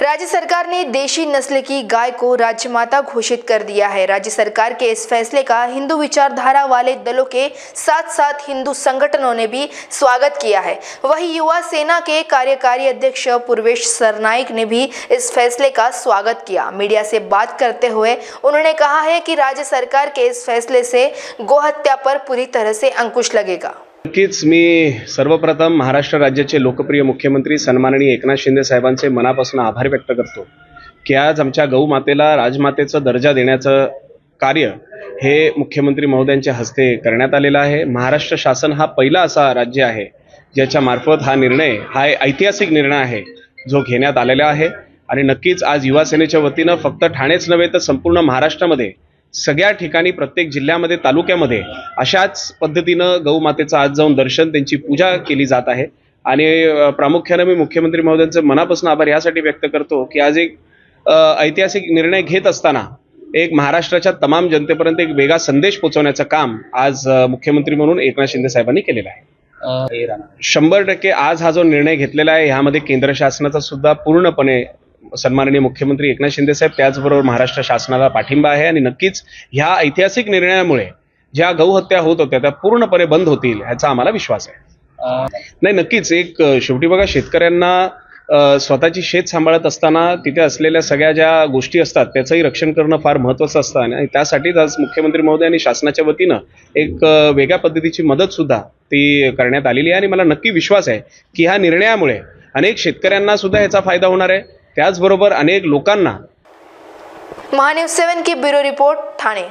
राज्य सरकार ने देशी नस्ल की गाय को राजमाता घोषित कर दिया है। राज्य सरकार के इस फैसले का हिंदू विचारधारा वाले दलों के साथ साथ हिंदू संगठनों ने भी स्वागत किया है। वहीं युवा सेना के कार्यकारी अध्यक्ष पूर्वेश सरनाइक ने भी इस फैसले का स्वागत किया। मीडिया से बात करते हुए उन्होंने कहा है कि राज्य सरकार के इस फैसले से गोहत्या पर पूरी तरह से अंकुश लगेगा। नक्कीच मी सर्वप्रथम महाराष्ट्र राज्याचे लोकप्रिय मुख्यमंत्री सन्माननीय एकनाथ शिंदे साहेबांचे मनापासून आभार व्यक्त करतो की आज आमच्या गौमातेला राजमातेचा दर्जा देण्याचं कार्य हे मुख्यमंत्री महोदयांच्या हस्ते करण्यात आलेलं आहे। महाराष्ट्र शासन हा पहिला असा राज्य आहे ज्याच्या मार्फत हा निर्णय हा ऐतिहासिक निर्णय आहे जो घेण्यात आलेला आहे। आणि नक्कीच आज युवा सेनेच्या वतीने फक्त ठाणेच नव्हे तर संपूर्ण महाराष्ट्रामध्ये सगळ्या ठिकाणी प्रत्येक जिल्ह्यामध्ये तालुक्यामध्ये अशाच पद्धतीनं गौमातेचं आज जाऊन दर्शन त्यांची पूजा केली जात आहे। आणि प्रामुख्याने मी मुख्यमंत्री महोदयांचे मनापासून आभार यासाठी व्यक्त करतो की आज एक ऐतिहासिक निर्णय घेत असताना एक महाराष्ट्राच्या तमाम जनतेपर्यंत एक वेगळा संदेश पोहोचवण्याचं काम आज मुख्यमंत्री म्हणून एकनाथ शिंदे साहेबांनी केलेलं आहे। 100% आज हा जो निर्णय घेतलेला आहे यामध्ये केंद्र शासनाचा सुद्धा पूर्णपणे सन्माननीय मुख्यमंत्री एकनाथ शिंदे साहेब त्याचबरोबर महाराष्ट्र शासनाला पाठिंबा आहे। आणि नक्कीच ह्या ऐतिहासिक निर्णयामुळे ज्या गौहत्या होत होत्या त्या पूर्णपणे बंद होतील याचा आम्हाला विश्वास आहे। नाही नक्कीच एक शेवटी बघा शेतकऱ्यांना स्वतःची शेत सांभाळत असताना तिथे असलेल्या सगळ्या ज्या गोष्टी असतात त्याचंही रक्षण करणं फार महत्त्वाचं असतं आणि त्यासाठीच आज मुख्यमंत्री महोदय आणि शासनाच्या वतीनं एक वेगळ्या पद्धतीची मदत सुद्धा ती करण्यात आलेली आहे। आणि मला नक्की विश्वास आहे की ह्या निर्णयामुळे अनेक शेतकऱ्यांना सुद्धा याचा फायदा होणार आहे, त्याचबरोबर अनेक लोकांना। महान्यूज 7 की ब्यूरो रिपोर्ट ठाणे।